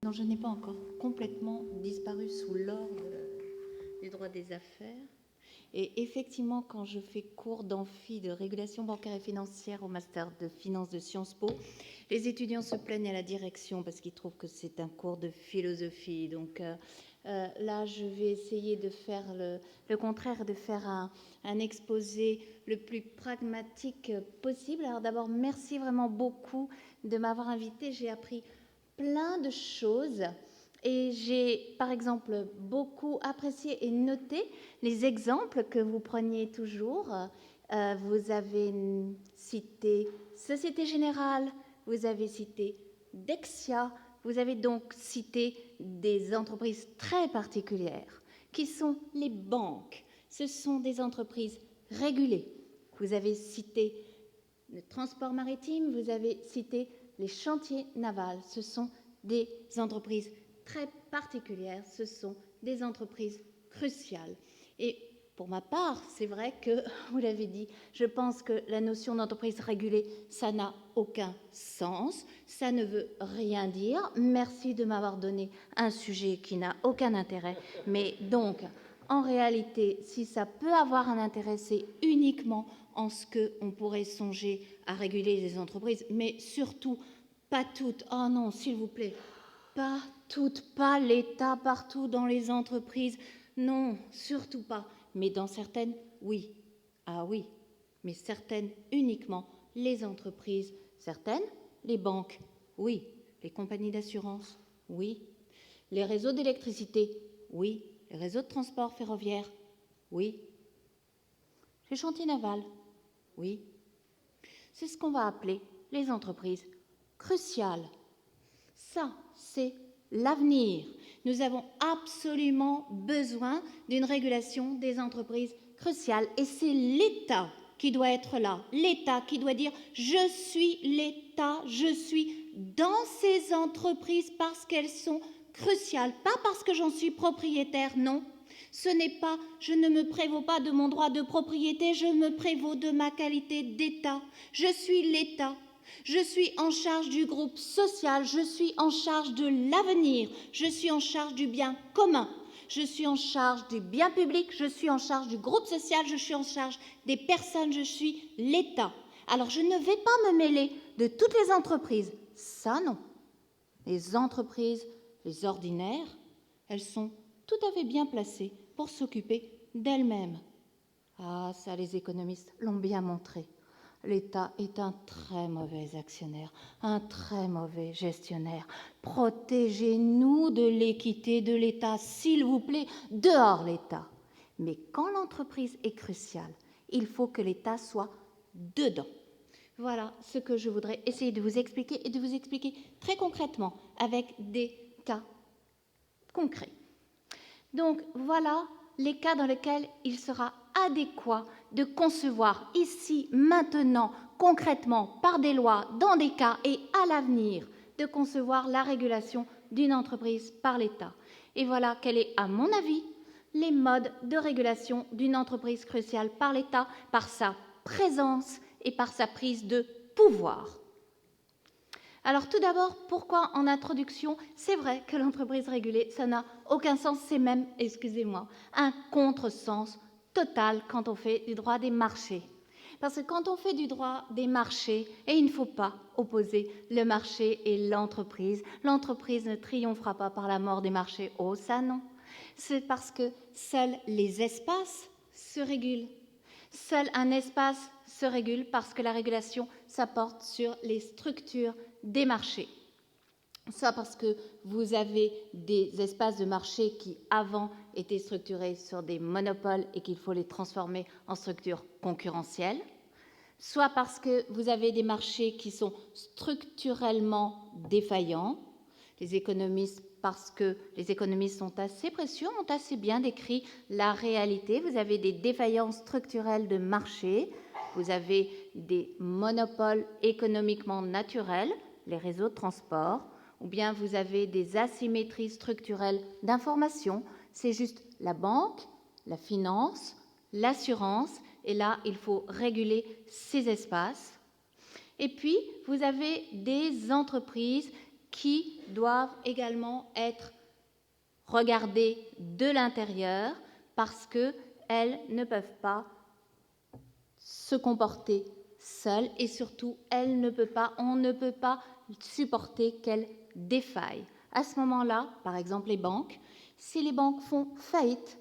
quand je n'ai pas encore complètement disparu sous l'ordre du droit des affaires. Et effectivement, quand je fais cours d'amphi de régulation bancaire et financière au master de finance de Sciences Po, les étudiants se plaignent à la direction parce qu'ils trouvent que c'est un cours de philosophie. Donc là, je vais essayer de faire le contraire, de faire un exposé le plus pragmatique possible. Alors d'abord, merci vraiment beaucoup de m'avoir invité. J'ai appris plein de choses. Et j'ai, par exemple, beaucoup apprécié et noté les exemples que vous preniez toujours. Vous avez cité Société Générale, vous avez cité Dexia, vous avez donc cité des entreprises très particulières qui sont les banques. Ce sont des entreprises régulées. Vous avez cité le transport maritime, vous avez cité les chantiers navals. Ce sont des entreprises très particulières, ce sont des entreprises cruciales. Et pour ma part, c'est vrai que, vous l'avez dit, je pense que la notion d'entreprise régulée, ça n'a aucun sens, ça ne veut rien dire. Merci de m'avoir donné un sujet qui n'a aucun intérêt. Mais donc, en réalité, si ça peut avoir un intérêt, c'est uniquement en ce qu'on pourrait songer à réguler les entreprises, mais surtout, pas toutes. Oh non, s'il vous plaît, pas toutes, pas l'État partout dans les entreprises. Non, surtout pas. Mais dans certaines, oui. Ah oui, mais certaines uniquement. Les entreprises, certaines, les banques, oui. Les compagnies d'assurance, oui. Les réseaux d'électricité, oui. Les réseaux de transport ferroviaire, oui. Les chantiers navals, oui. C'est ce qu'on va appeler les entreprises cruciales. Ça, c'est l'avenir. Nous avons absolument besoin d'une régulation des entreprises cruciales. Et c'est l'État qui doit être là. L'État qui doit dire « Je suis l'État, je suis dans ces entreprises parce qu'elles sont cruciales. » Pas parce que j'en suis propriétaire, non. Ce n'est pas « Je ne me prévaux pas de mon droit de propriété, je me prévaux de ma qualité d'État. Je suis l'État. » Je suis en charge du groupe social, je suis en charge de l'avenir, je suis en charge du bien commun, je suis en charge du bien public, je suis en charge du groupe social, je suis en charge des personnes, je suis l'État. Alors je ne vais pas me mêler de toutes les entreprises, ça non. Les entreprises, les ordinaires, elles sont tout à fait bien placées pour s'occuper d'elles-mêmes. Ah, ça les économistes l'ont bien montré. L'État est un très mauvais actionnaire, un très mauvais gestionnaire. Protégez-nous de l'équité de l'État, s'il vous plaît, dehors l'État. Mais quand l'entreprise est cruciale, il faut que l'État soit dedans. Voilà ce que je voudrais essayer de vous expliquer et de vous expliquer très concrètement avec des cas concrets. Donc voilà les cas dans lesquels il sera adéquat de concevoir ici, maintenant, concrètement, par des lois, dans des cas et à l'avenir, de concevoir la régulation d'une entreprise par l'État. Et voilà quel est, à mon avis, les modes de régulation d'une entreprise cruciale par l'État, par sa présence et par sa prise de pouvoir. Alors tout d'abord, pourquoi en introduction, c'est vrai que l'entreprise régulée, ça n'a aucun sens, c'est même, excusez-moi, un contresens total quand on fait du droit des marchés. Parce que quand on fait du droit des marchés, et il ne faut pas opposer le marché et l'entreprise ne triomphera pas par la mort des marchés, oh ça non. C'est parce que seuls les espaces se régulent. Seul un espace se régule parce que la régulation, ça porte sur les structures des marchés. Ça parce que vous avez des espaces de marché qui, avant, étaient structurés sur des monopoles et qu'il faut les transformer en structures concurrentielles, soit parce que vous avez des marchés qui sont structurellement défaillants. Les économistes, parce que les économistes sont assez précieux, ont assez bien décrit la réalité. Vous avez des défaillances structurelles de marché, vous avez des monopoles économiquement naturels, les réseaux de transport, ou bien vous avez des asymétries structurelles d'information. C'est juste la banque, la finance, l'assurance, et là, il faut réguler ces espaces. Et puis, vous avez des entreprises qui doivent également être regardées de l'intérieur parce qu'elles ne peuvent pas se comporter seules et surtout, on ne peut pas supporter qu'elles défaillent. À ce moment-là, par exemple les banques, si les banques font faillite,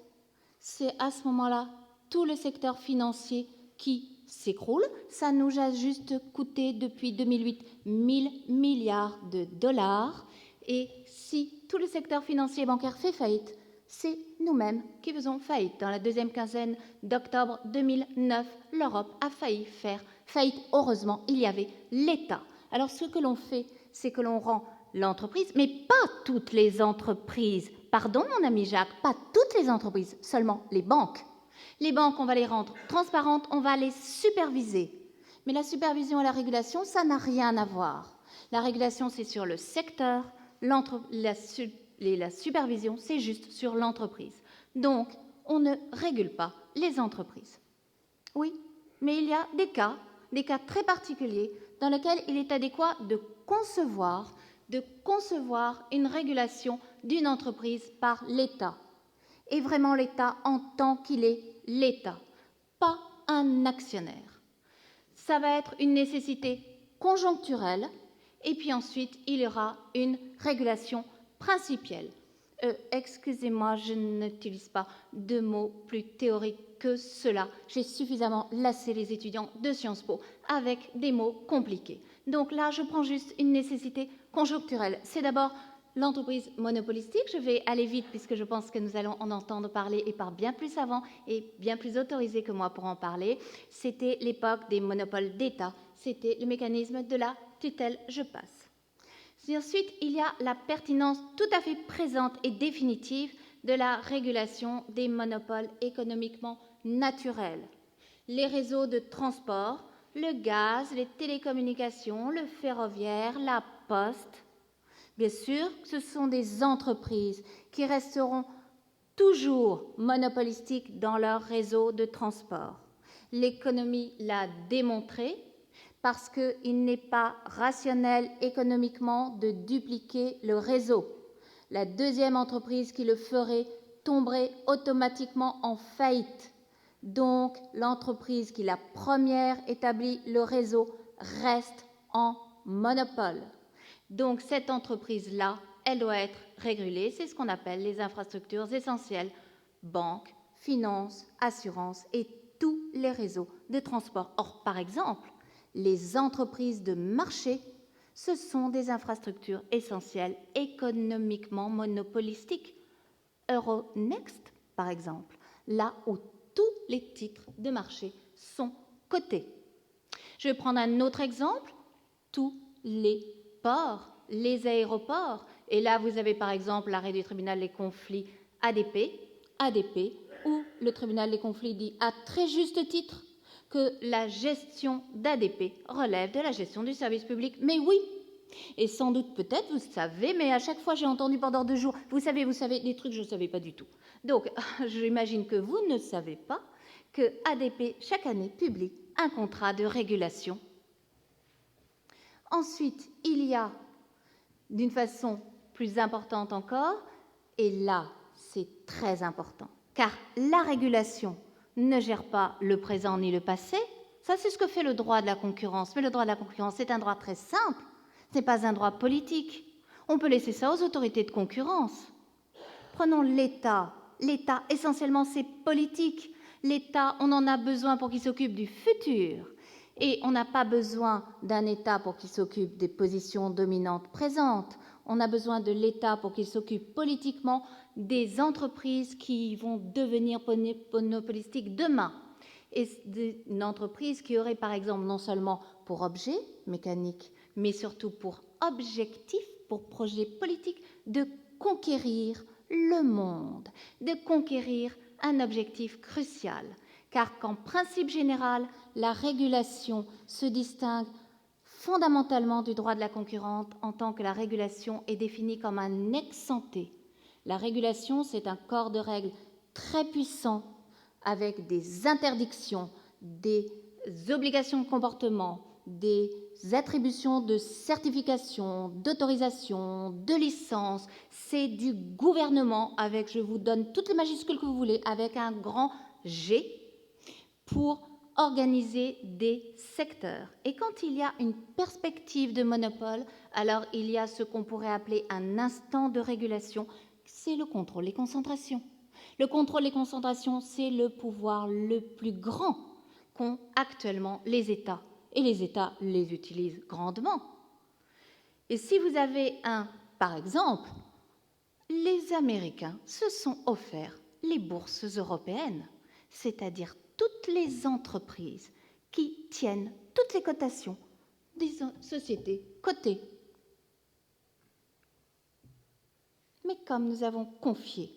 c'est à ce moment-là tout le secteur financier qui s'écroule. Ça nous a juste coûté depuis 2008 1 000 milliards de dollars. Et si tout le secteur financier et bancaire fait faillite, c'est nous-mêmes qui faisons faillite. Dans la deuxième quinzaine d'octobre 2009, l'Europe a failli faire faillite. Heureusement, il y avait l'État. Alors ce que l'on fait, c'est que l'on rend l'entreprise, mais pas toutes les entreprises. Pardon, mon ami Jacques, pas toutes les entreprises, seulement les banques. Les banques, on va les rendre transparentes, on va les superviser. Mais la supervision et la régulation, ça n'a rien à voir. La régulation, c'est sur le secteur, la supervision, c'est juste sur l'entreprise. Donc, on ne régule pas les entreprises. Oui, mais il y a des cas très particuliers dans lesquels il est adéquat de concevoir une régulation d'une entreprise par l'État. Et vraiment l'État en tant qu'il est l'État, pas un actionnaire. Ça va être une nécessité conjoncturelle, et puis ensuite, il y aura une régulation principielle. Excusez-moi, je n'utilise pas de mots plus théoriques que cela. J'ai suffisamment lassé les étudiants de Sciences Po avec des mots compliqués. Donc là, je prends juste une nécessité conjoncturelle. C'est d'abord l'entreprise monopolistique. Je vais aller vite puisque je pense que nous allons en entendre parler et par bien plus savants et bien plus autorisés que moi pour en parler. C'était l'époque des monopoles d'État. C'était le mécanisme de la tutelle. Je passe. Et ensuite, il y a la pertinence tout à fait présente et définitive de la régulation des monopoles économiquement naturels. Les réseaux de transport, le gaz, les télécommunications, le ferroviaire, la poste. Bien sûr, ce sont des entreprises qui resteront toujours monopolistiques dans leur réseau de transport. L'économie l'a démontré parce qu'il n'est pas rationnel économiquement de dupliquer le réseau. La deuxième entreprise qui le ferait tomberait automatiquement en faillite. Donc, l'entreprise qui, la première, établit le réseau reste en monopole. Donc, cette entreprise-là, elle doit être régulée. C'est ce qu'on appelle les infrastructures essentielles, banques, finances, assurances et tous les réseaux de transport. Or, par exemple, les entreprises de marché, ce sont des infrastructures essentielles économiquement monopolistiques. Euronext, par exemple, là où tous les titres de marché sont cotés. Je vais prendre un autre exemple, tous les ports, les aéroports. Et là, vous avez par exemple l'arrêt du tribunal des conflits ADP, où le tribunal des conflits dit à très juste titre que la gestion d'ADP relève de la gestion du service public. Mais oui, et sans doute peut-être, vous savez, mais à chaque fois j'ai entendu pendant 2 jours, vous savez, des trucs que je ne savais pas du tout. Donc, j'imagine que vous ne savez pas que ADP, chaque année, publie un contrat de régulation. Ensuite, il y a, d'une façon plus importante encore, et là, c'est très important, car la régulation ne gère pas le présent ni le passé. Ça, c'est ce que fait le droit de la concurrence. Mais le droit de la concurrence, c'est un droit très simple. Ce n'est pas un droit politique. On peut laisser ça aux autorités de concurrence. Prenons l'État. L'État, essentiellement, c'est politique. L'État, on en a besoin pour qu'il s'occupe du futur. Et on n'a pas besoin d'un État pour qu'il s'occupe des positions dominantes présentes. On a besoin de l'État pour qu'il s'occupe politiquement des entreprises qui vont devenir monopolistiques demain. Et une entreprise qui aurait, par exemple, non seulement pour objet mécanique, mais surtout pour objectif, pour projet politique, de conquérir le monde, de conquérir un objectif crucial. Car qu'en principe général, la régulation se distingue fondamentalement du droit de la concurrence en tant que la régulation est définie comme un ex ante. La régulation, c'est un corps de règles très puissant avec des interdictions, des obligations de comportement, des attributions de certification, d'autorisation, de licence. C'est du gouvernement avec, je vous donne toutes les majuscules que vous voulez, avec un grand G pour organiser des secteurs. Et quand il y a une perspective de monopole, alors il y a ce qu'on pourrait appeler un instant de régulation, c'est le contrôle des concentrations. Le contrôle des concentrations, c'est le pouvoir le plus grand qu'ont actuellement les États. Et les États les utilisent grandement. Et si vous avez par exemple, les Américains se sont offerts les bourses européennes, c'est-à-dire toutes les entreprises qui tiennent toutes les cotations des sociétés cotées. Mais comme nous avons confié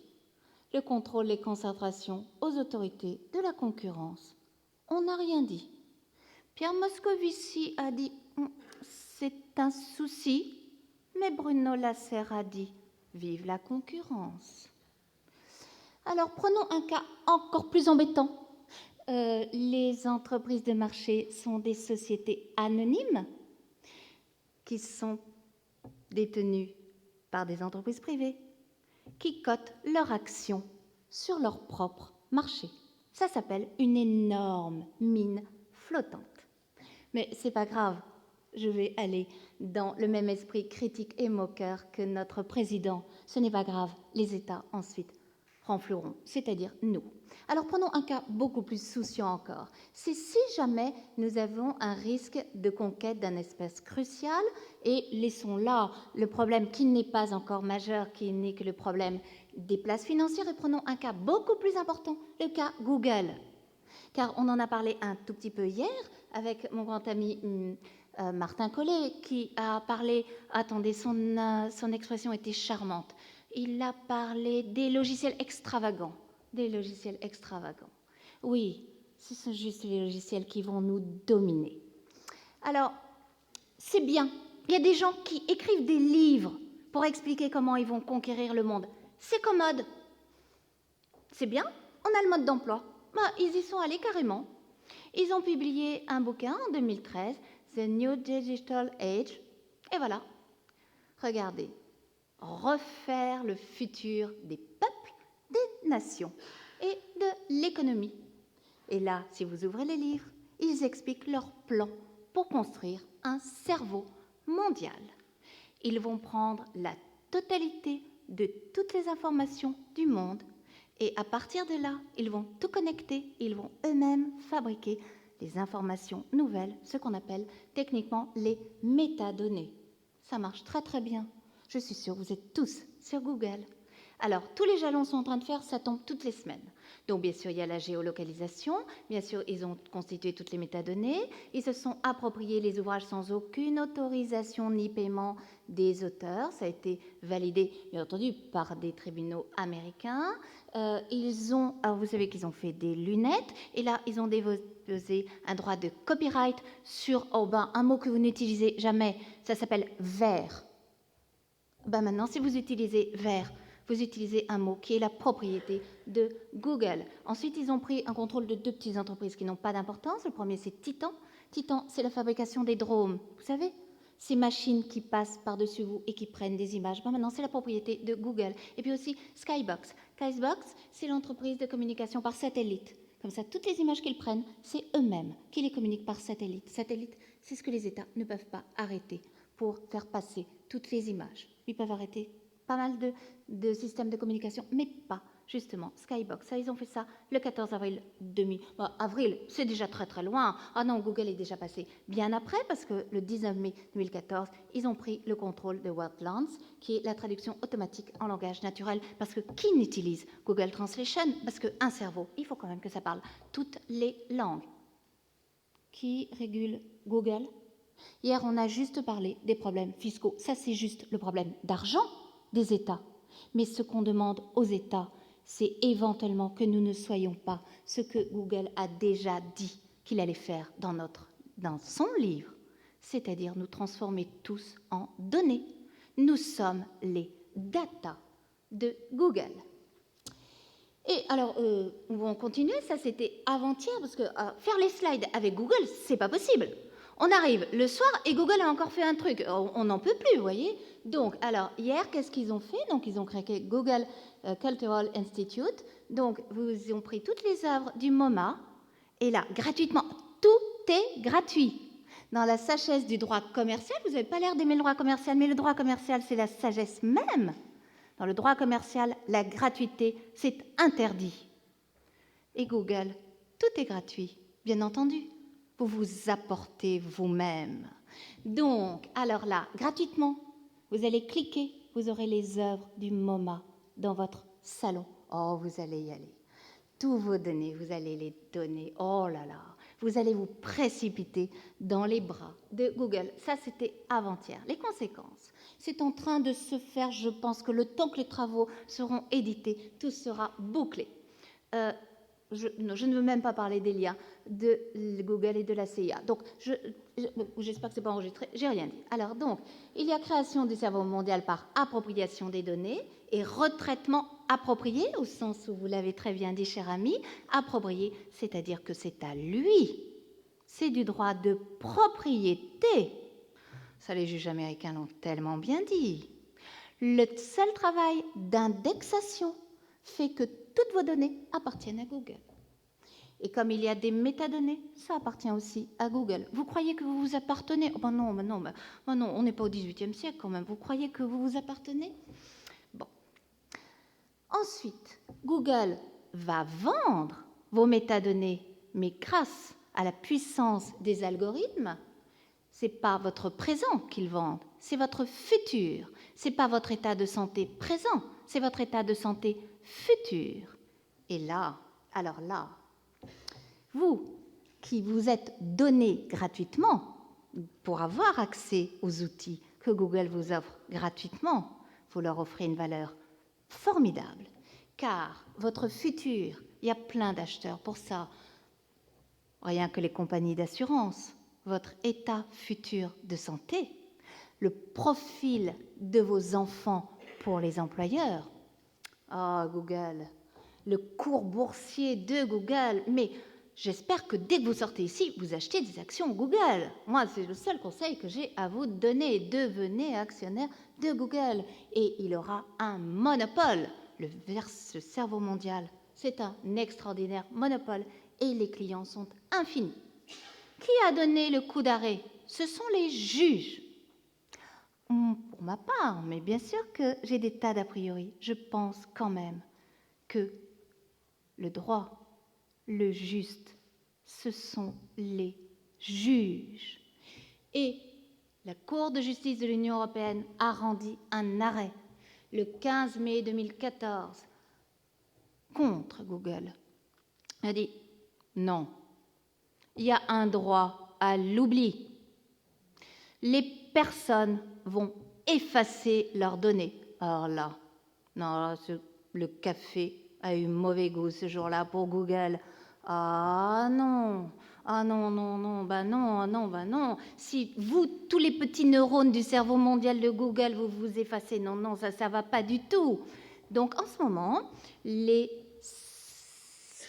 le contrôle des concentrations aux autorités de la concurrence, on n'a rien dit. Pierre Moscovici a dit « c'est un souci », mais Bruno Lasserre a dit « vive la concurrence ». Alors prenons un cas encore plus embêtant. Les entreprises de marché sont des sociétés anonymes qui sont détenues par des entreprises privées qui cotent leurs actions sur leur propre marché. Ça s'appelle une énorme mine flottante. Mais c'est pas grave, je vais aller dans le même esprit critique et moqueur que notre président. Ce n'est pas grave, les États ensuite renfloueront, c'est-à-dire nous. Alors prenons un cas beaucoup plus souciant encore. C'est si jamais nous avons un risque de conquête d'un espace crucial et laissons là le problème qui n'est pas encore majeur, qui n'est que le problème des places financières, et prenons un cas beaucoup plus important, le cas Google. Car on en a parlé un tout petit peu hier avec mon grand ami Martin Collet qui a parlé, attendez, son expression était charmante, il a parlé des logiciels extravagants. Des logiciels extravagants. Oui, ce sont juste les logiciels qui vont nous dominer. Alors, c'est bien. Il y a des gens qui écrivent des livres pour expliquer comment ils vont conquérir le monde. C'est commode. C'est bien. On a le mode d'emploi. Ils y sont allés carrément. Ils ont publié un bouquin en 2013, The New Digital Age. Et voilà. Regardez. Refaire le futur des peuples, des nations et de l'économie. Et là, si vous ouvrez les livres, ils expliquent leur plan pour construire un cerveau mondial. Ils vont prendre la totalité de toutes les informations du monde et à partir de là, ils vont tout connecter, ils vont eux-mêmes fabriquer des informations nouvelles, ce qu'on appelle techniquement les métadonnées. Ça marche très très bien. Je suis sûre, vous êtes tous sur Google. Alors, tous les jalons sont en train de faire, ça tombe toutes les semaines. Donc, bien sûr, il y a la géolocalisation. Bien sûr, ils ont constitué toutes les métadonnées. Ils se sont appropriés les ouvrages sans aucune autorisation ni paiement des auteurs. Ça a été validé, bien entendu, par des tribunaux américains. Alors, vous savez qu'ils ont fait des lunettes. Et là, ils ont déposé un droit de copyright sur un mot que vous n'utilisez jamais. Ça s'appelle « vert ». Maintenant, si vous utilisez « vert », vous utilisez un mot qui est la propriété de Google. Ensuite, ils ont pris un contrôle de 2 petites entreprises qui n'ont pas d'importance. Le premier, c'est Titan. Titan, c'est la fabrication des drones. Vous savez, ces machines qui passent par-dessus vous et qui prennent des images. Maintenant, c'est la propriété de Google. Et puis aussi Skybox. Skybox, c'est l'entreprise de communication par satellite. Comme ça, toutes les images qu'ils prennent, c'est eux-mêmes qui les communiquent par satellite. Satellite, c'est ce que les États ne peuvent pas arrêter pour faire passer toutes les images. Ils peuvent arrêter pas mal de systèmes de communication, mais pas, justement, Skybox. Ça, ils ont fait ça le 14 avril 2000. Avril, c'est déjà très très loin. Ah non, Google est déjà passé bien après, parce que le 19 mai 2014, ils ont pris le contrôle de Wordlands, qui est la traduction automatique en langage naturel, parce que qui n'utilise Google Translation? Parce qu'un cerveau, il faut quand même que ça parle toutes les langues. Qui régule Google? Hier, on a juste parlé des problèmes fiscaux. Ça, c'est juste le problème d'argent des États. Mais ce qu'on demande aux États, c'est éventuellement que nous ne soyons pas ce que Google a déjà dit qu'il allait faire dans son livre, c'est-à-dire nous transformer tous en données. Nous sommes les data de Google. Et alors, on va continuer, ça c'était avant-hier, parce que faire les slides avec Google, c'est pas possible. On arrive le soir et Google a encore fait un truc. On n'en peut plus, vous voyez. Donc, alors, hier, qu'est-ce qu'ils ont fait? Donc, ils ont créé Google Cultural Institute. Donc, ils ont pris toutes les œuvres du MoMA. Et là, gratuitement, tout est gratuit. Dans la sagesse du droit commercial, vous n'avez pas l'air d'aimer le droit commercial, mais le droit commercial, c'est la sagesse même. Dans le droit commercial, la gratuité, c'est interdit. Et Google, tout est gratuit, bien entendu. Vous vous apportez vous-même. Donc, alors là, gratuitement, vous allez cliquer, vous aurez les œuvres du MoMA dans votre salon. Oh, vous allez y aller. Tous vos données, vous allez les donner. Oh là là, vous allez vous précipiter dans les bras de Google. Ça, c'était avant-hier. Les conséquences, c'est en train de se faire. Je pense que le temps que les travaux seront édités, tout sera bouclé. Je ne veux même pas parler des liens de Google et de la CIA. Donc, j'espère que ce n'est pas enregistré. J'ai rien dit. Alors, donc, il y a création du cerveau mondial par appropriation des données et retraitement approprié, au sens où vous l'avez très bien dit, cher ami, approprié, c'est-à-dire que c'est à lui. C'est du droit de propriété. Ça, les juges américains l'ont tellement bien dit. Le seul travail d'indexation fait que toutes vos données appartiennent à Google. Et comme il y a des métadonnées, ça appartient aussi à Google. Vous croyez que vous vous appartenez? Oh ben non, on n'est pas au XVIIIe siècle quand même. Vous croyez que vous vous appartenez? Bon. Ensuite, Google va vendre vos métadonnées, mais grâce à la puissance des algorithmes, ce n'est pas votre présent qu'ils vendent, c'est votre futur. Ce n'est pas votre état de santé présent, c'est votre état de santé futur. Et là, alors là, vous qui vous êtes donné gratuitement pour avoir accès aux outils que Google vous offre gratuitement, vous leur offrez une valeur formidable, car votre futur, il y a plein d'acheteurs pour ça, rien que les compagnies d'assurance, votre état futur de santé, le profil de vos enfants pour les employeurs. Ah, Google, le cours boursier de Google, mais j'espère que dès que vous sortez ici, vous achetez des actions Google. Moi, c'est le seul conseil que j'ai à vous donner. Devenez actionnaire de Google et il aura un monopole. Le cerveau mondial, c'est un extraordinaire monopole et les clients sont infinis. Qui a donné le coup d'arrêt? Ce sont les juges. Pour ma part, mais bien sûr que j'ai des tas d'a priori, je pense quand même que le droit, le juste, ce sont les juges. Et la Cour de justice de l'Union européenne a rendu un arrêt le 15 mai 2014 contre Google. Elle a dit non, il y a un droit à l'oubli. Les personnes vont effacer leurs données. Alors là, non, le café a eu mauvais goût ce jour-là pour Google. Ah non, non. Si vous, tous les petits neurones du cerveau mondial de Google, vous vous effacez, non, ça va pas du tout. Donc en ce moment, les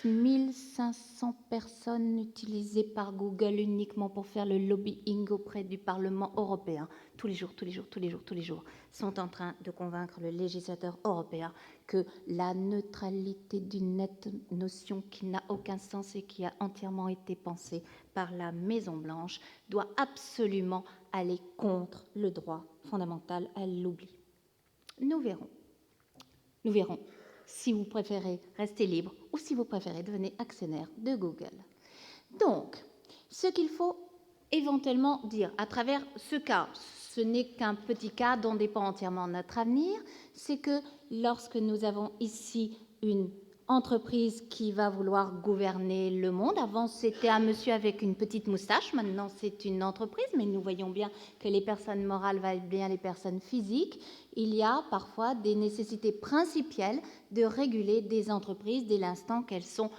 1500 personnes utilisées par Google uniquement pour faire le lobbying auprès du Parlement européen, tous les jours, sont en train de convaincre le législateur européen que la neutralité du net, notion qui n'a aucun sens et qui a entièrement été pensée par la Maison-Blanche, doit absolument aller contre le droit fondamental à l'oubli. Nous verrons si vous préférez rester libre ou si vous préférez devenir actionnaire de Google. Donc, ce qu'il faut éventuellement dire à travers ce cas, ce n'est qu'un petit cas dont dépend entièrement notre avenir, c'est que lorsque nous avons ici une entreprise qui va vouloir gouverner le monde, avant c'était un monsieur avec une petite moustache, maintenant c'est une entreprise, mais nous voyons bien que les personnes morales valent bien les personnes physiques. Il y a parfois des nécessités principielles de réguler des entreprises dès l'instant qu'elles sont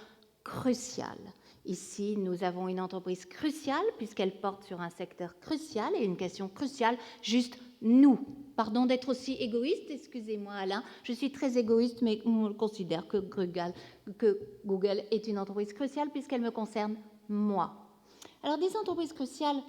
cruciales. Ici, nous avons une entreprise cruciale puisqu'elle porte sur un secteur crucial et une question cruciale, juste nous. Pardon d'être aussi égoïste, excusez-moi Alain, je suis très égoïste, mais on considère que Google est une entreprise cruciale puisqu'elle me concerne moi. Alors des entreprises cruciales,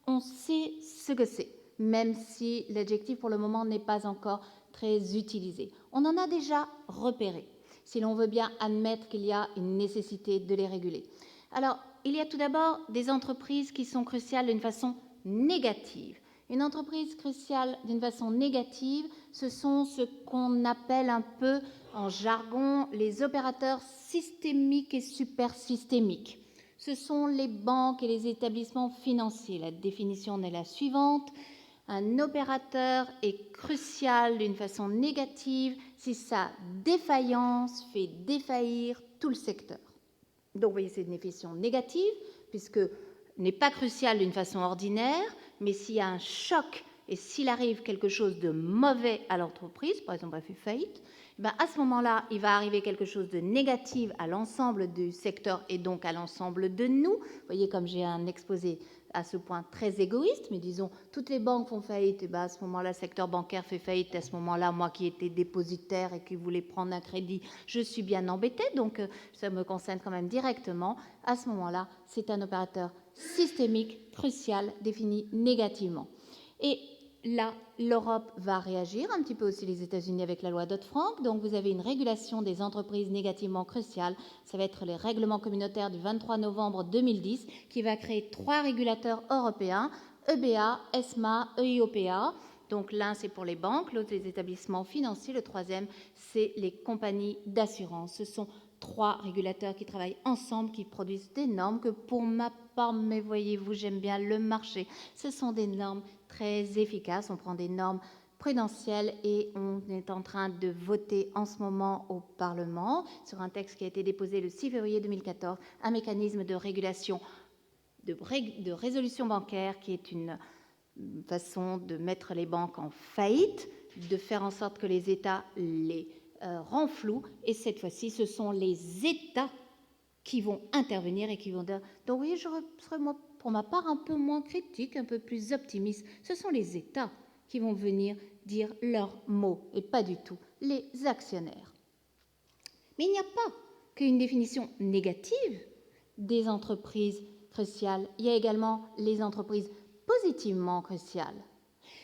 on sait ce que c'est, même si l'adjectif pour le moment n'est pas encore très utilisé. On en a déjà repéré, si l'on veut bien admettre qu'il y a une nécessité de les réguler. Alors, il y a tout d'abord des entreprises qui sont cruciales d'une façon négative. Une entreprise cruciale d'une façon négative, ce sont ce qu'on appelle un peu en jargon les opérateurs systémiques et supersystémiques. Ce sont les banques et les établissements financiers. La définition est la suivante. Un opérateur est crucial d'une façon négative si sa défaillance fait défaillir tout le secteur. Donc, vous voyez, c'est une définition négative, puisque n'est pas crucial d'une façon ordinaire, mais s'il y a un choc et s'il arrive quelque chose de mauvais à l'entreprise, par exemple, elle fait faillite, ben à ce moment-là, il va arriver quelque chose de négatif à l'ensemble du secteur et donc à l'ensemble de nous. Vous voyez, comme j'ai un exposé à ce point très égoïste, mais disons, toutes les banques font faillite, et ben à ce moment-là, le secteur bancaire fait faillite, à ce moment-là, moi qui étais dépositaire et qui voulais prendre un crédit, je suis bien embêtée, donc ça me concerne quand même directement. À ce moment-là, c'est un opérateur systémique, crucial, défini négativement. Et là, l'Europe va réagir, un petit peu aussi les États-Unis avec la loi Dodd-Frank. Donc, vous avez une régulation des entreprises négativement cruciales. Ça va être les règlements communautaires du 23 novembre 2010 qui va créer 3 régulateurs européens, EBA, ESMA, EIOPA. Donc, l'un, c'est pour les banques, l'autre, les établissements financiers. Le troisième, c'est les compagnies d'assurance. Ce sont 3 régulateurs qui travaillent ensemble, qui produisent des normes que pour ma part, mais voyez-vous, j'aime bien le marché. Ce sont des normes très efficaces. On prend des normes prudentielles et on est en train de voter en ce moment au Parlement sur un texte qui a été déposé le 6 février 2014, un mécanisme de régulation, de résolution bancaire qui est une façon de mettre les banques en faillite, de faire en sorte que les États les renflouent. Et cette fois-ci, ce sont les États qui vont intervenir et qui vont dire... Donc oui, je serais moi, pour ma part un peu moins critique, un peu plus optimiste. Ce sont les États qui vont venir dire leurs mots et pas du tout les actionnaires. Mais il n'y a pas qu'une définition négative des entreprises cruciales. Il y a également les entreprises positivement cruciales.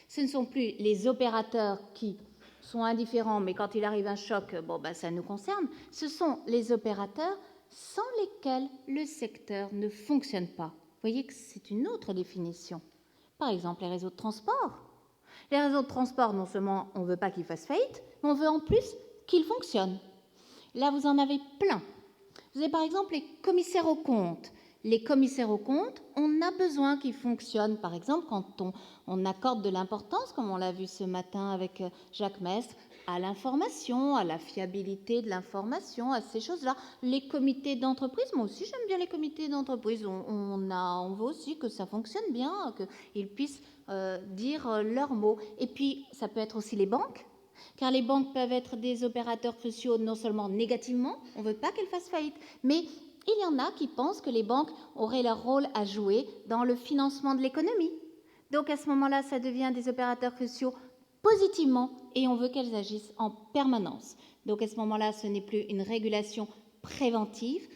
Ce ne sont plus les opérateurs qui sont indifférents, mais quand il arrive un choc, bon, ben, ça nous concerne. Ce sont les opérateurs sans lesquels le secteur ne fonctionne pas. Vous voyez que c'est une autre définition. Par exemple, les réseaux de transport. Les réseaux de transport, non seulement on ne veut pas qu'ils fassent faillite, mais on veut en plus qu'ils fonctionnent. Là, vous en avez plein. Vous avez par exemple les commissaires aux comptes. Les commissaires aux comptes, on a besoin qu'ils fonctionnent. Par exemple, quand on accorde de l'importance, comme on l'a vu ce matin avec Jacques Mestre, à l'information, à la fiabilité de l'information, à ces choses-là. Les comités d'entreprise, moi aussi j'aime bien les comités d'entreprise. On veut aussi que ça fonctionne bien, qu'ils puissent dire leurs mots. Et puis, ça peut être aussi les banques, car les banques peuvent être des opérateurs cruciaux non seulement négativement, on ne veut pas qu'elles fassent faillite, mais il y en a qui pensent que les banques auraient leur rôle à jouer dans le financement de l'économie. Donc à ce moment-là, ça devient des opérateurs cruciaux positivement et on veut qu'elles agissent en permanence. Donc à ce moment-là, ce n'est plus une régulation préventive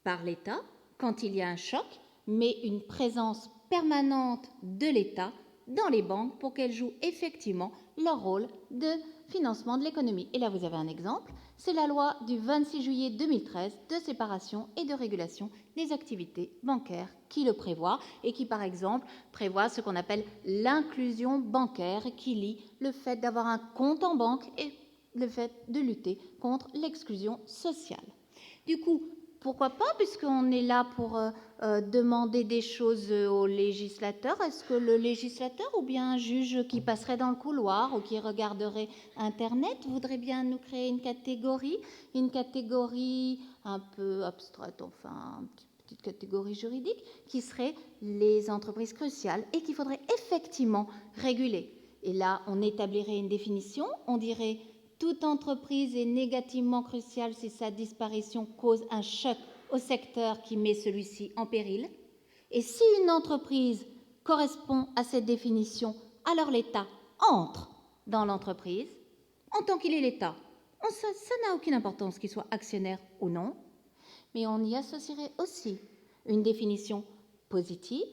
par l'État quand il y a un choc, mais une présence permanente de l'État dans les banques pour qu'elles jouent effectivement leur rôle de financement de l'économie. Et là, vous avez un exemple, c'est la loi du 26 juillet 2013 de séparation et de régulation des activités bancaires qui le prévoit et qui, par exemple, prévoit ce qu'on appelle l'inclusion bancaire qui lie le fait d'avoir un compte en banque et le fait de lutter contre l'exclusion sociale. Du coup, pourquoi pas, puisqu'on est là pour demander des choses au législateur. Est-ce que le législateur ou bien un juge qui passerait dans le couloir ou qui regarderait Internet voudrait bien nous créer une catégorie un peu abstraite, enfin, une petite catégorie juridique, qui serait les entreprises cruciales et qu'il faudrait effectivement réguler. Et là, on établirait une définition, on dirait... Toute entreprise est négativement cruciale si sa disparition cause un choc au secteur qui met celui-ci en péril. Et si une entreprise correspond à cette définition, alors l'État entre dans l'entreprise en tant qu'il est l'État. Ça n'a aucune importance qu'il soit actionnaire ou non, mais on y associerait aussi une définition positive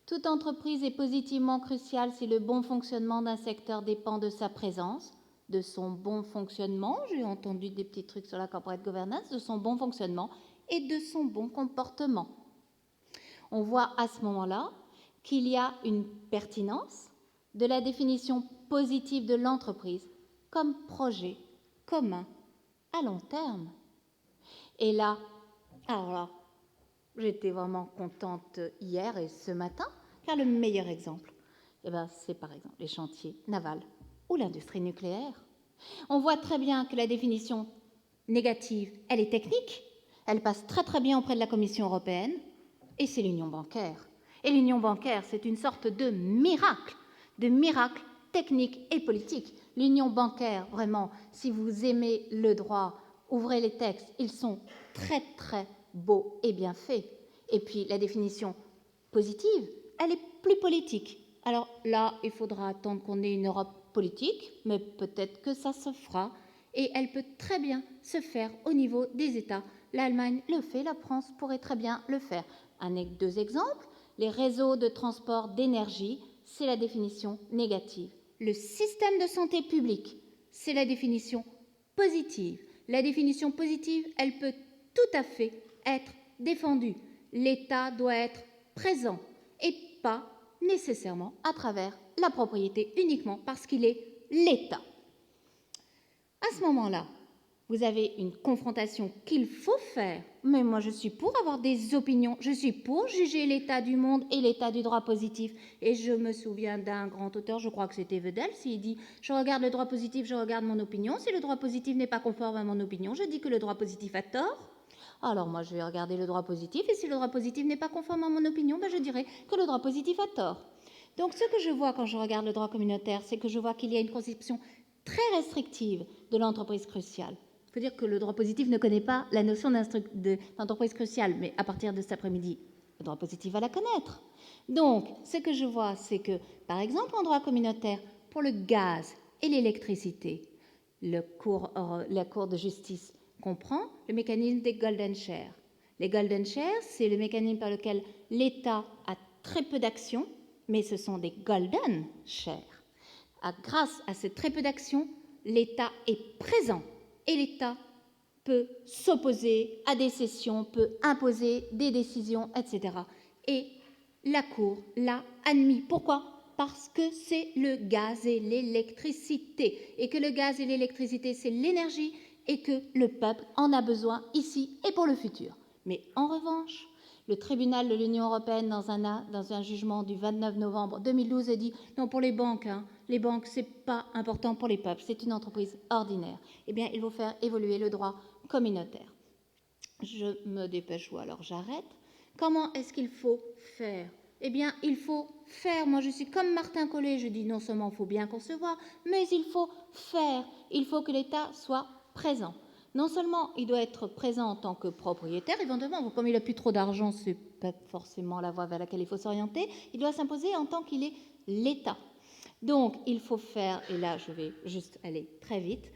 Toute entreprise est positivement cruciale si le bon fonctionnement d'un secteur dépend de sa présence, de son bon fonctionnement, j'ai entendu des petits trucs sur la corporate governance, de son bon fonctionnement et de son bon comportement. On voit à ce moment-là qu'il y a une pertinence de la définition positive de l'entreprise comme projet commun à long terme. Et là, alors là, j'étais vraiment contente hier et ce matin, car le meilleur exemple, c'est par exemple les chantiers navals ou l'industrie nucléaire. On voit très bien que la définition négative, elle est technique, elle passe très très bien auprès de la Commission européenne, et c'est l'union bancaire. Et l'union bancaire, c'est une sorte de miracle technique et politique. L'union bancaire, vraiment, si vous aimez le droit, ouvrez les textes, ils sont très très beaux et bien faits. Et puis la définition positive, elle est plus politique. Alors là, il faudra attendre qu'on ait une Europe politique, mais peut-être que ça se fera, et elle peut très bien se faire au niveau des États. L'Allemagne le fait, la France pourrait très bien le faire. Deux exemples, les réseaux de transport d'énergie, c'est la définition négative. Le système de santé publique, c'est la définition positive. La définition positive, elle peut tout à fait être défendue. L'État doit être présent et pas nécessairement à travers la propriété uniquement parce qu'il est l'État. À ce moment-là, vous avez une confrontation qu'il faut faire, mais moi je suis pour avoir des opinions, je suis pour juger l'état du monde et l'état du droit positif. Et je me souviens d'un grand auteur, je crois que c'était Vedel, s'il dit « Je regarde le droit positif, je regarde mon opinion. Si le droit positif n'est pas conforme à mon opinion, je dis que le droit positif a tort. » Alors moi je vais regarder le droit positif, et si le droit positif n'est pas conforme à mon opinion, je dirai que le droit positif a tort. Donc ce que je vois quand je regarde le droit communautaire, c'est que je vois qu'il y a une conception très restrictive de l'entreprise cruciale. Il faut dire que le droit positif ne connaît pas la notion d'entreprise cruciale, mais à partir de cet après-midi, le droit positif va la connaître. Donc, ce que je vois, c'est que, par exemple, en droit communautaire, pour le gaz et l'électricité, la Cour de justice comprend le mécanisme des golden shares. Les golden shares, c'est le mécanisme par lequel l'État a très peu d'actions, mais ce sont des golden shares. Grâce à ce très peu d'actions, l'État est présent. Et l'État peut s'opposer à des cessions, peut imposer des décisions, etc. Et la Cour l'a admis. Pourquoi ? Parce que c'est le gaz et l'électricité. Et que le gaz et l'électricité, c'est l'énergie et que le peuple en a besoin ici et pour le futur. Mais en revanche, le tribunal de l'Union européenne, dans un jugement du 29 novembre 2012, a dit « Non, pour les banques, ce n'est pas important pour les peuples, c'est une entreprise ordinaire. » Eh bien, il faut faire évoluer le droit communautaire. Je me dépêche ou alors j'arrête. Comment est-ce qu'il faut faire ? Eh bien, il faut faire. Moi, je suis comme Martin Collet, je dis non seulement il faut bien concevoir, mais il faut faire. Il faut que l'État soit présent. Non seulement il doit être présent en tant que propriétaire, éventuellement, comme il n'a plus trop d'argent, ce n'est pas forcément la voie vers laquelle il faut s'orienter, il doit s'imposer en tant qu'il est l'État. Donc, il faut faire, et là je vais juste aller très vite,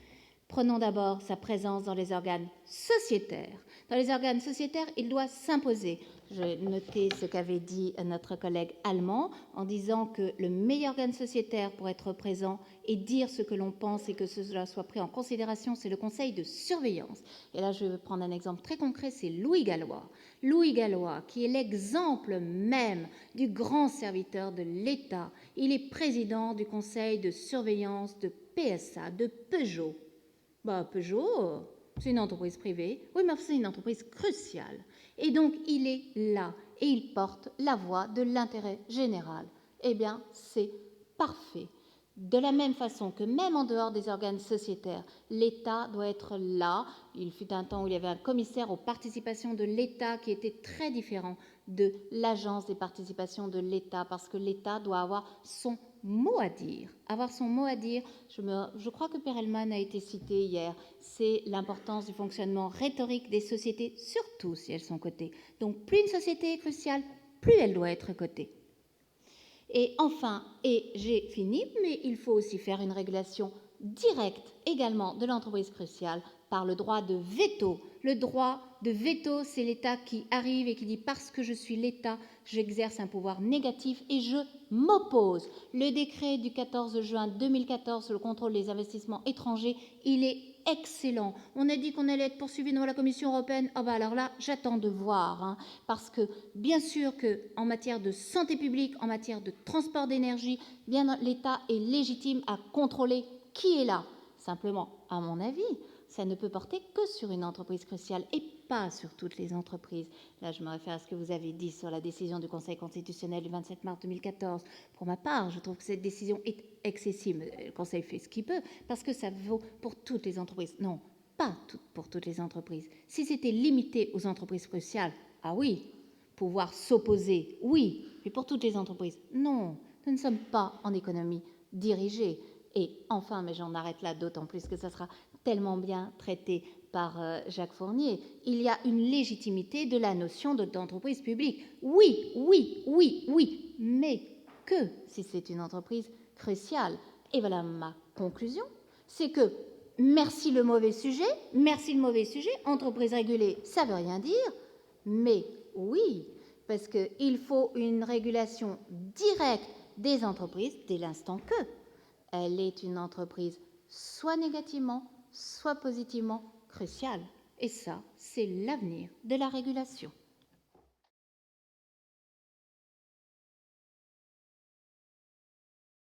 prenons d'abord sa présence dans les organes sociétaires. Dans les organes sociétaires, il doit s'imposer. J'ai noté ce qu'avait dit notre collègue allemand en disant que le meilleur organe sociétaire pour être présent et dire ce que l'on pense et que cela soit pris en considération, c'est le conseil de surveillance. Et là, je vais prendre un exemple très concret, c'est Louis Gallois. Louis Gallois, qui est l'exemple même du grand serviteur de l'État. Il est président du conseil de surveillance de PSA, de Peugeot. Peugeot, c'est une entreprise privée. Oui, mais c'est une entreprise cruciale. Et donc, il est là et il porte la voix de l'intérêt général. Eh bien, c'est parfait. De la même façon que même en dehors des organes sociétaires, l'État doit être là. Il fut un temps où il y avait un commissaire aux participations de l'État qui était très différent de l'agence des participations de l'État parce que l'État doit avoir son mot à dire. Avoir son mot à dire, je crois que Perelman a été cité hier, c'est l'importance du fonctionnement rhétorique des sociétés, surtout si elles sont cotées. Donc plus une société est cruciale, plus elle doit être cotée. Et enfin, et j'ai fini, mais il faut aussi faire une régulation directe également de l'entreprise cruciale par le droit de veto, le droit de veto, c'est l'État qui arrive et qui dit parce que je suis l'État, j'exerce un pouvoir négatif et je m'oppose. Le décret du 14 juin 2014 sur le contrôle des investissements étrangers, il est excellent. On a dit qu'on allait être poursuivi devant la Commission européenne. Ah bah alors là, j'attends de voir, hein, parce que bien sûr qu'en matière de santé publique, en matière de transport d'énergie, bien l'État est légitime à contrôler qui est là. Simplement, à mon avis, ça ne peut porter que sur une entreprise cruciale et pas sur toutes les entreprises. Là, je me réfère à ce que vous avez dit sur la décision du Conseil constitutionnel du 27 mars 2014. Pour ma part, je trouve que cette décision est excessive. Le Conseil fait ce qu'il peut parce que ça vaut pour toutes les entreprises. Non, pas pour toutes les entreprises. Si c'était limité aux entreprises cruciales, ah oui, pouvoir s'opposer, oui, mais pour toutes les entreprises, non. Nous ne sommes pas en économie dirigée. Et enfin, mais j'en arrête là, d'autant plus que ça sera tellement bien traité par Jacques Fournier, il y a une légitimité de la notion d'entreprise publique. Oui, oui, oui, oui, mais que si c'est une entreprise cruciale. Et voilà ma conclusion, c'est que merci le mauvais sujet, entreprise régulée, ça ne veut rien dire, mais oui, parce qu'il faut une régulation directe des entreprises dès l'instant que elle est une entreprise soit négativement, soit positivement cruciale. Et ça, c'est l'avenir de la régulation.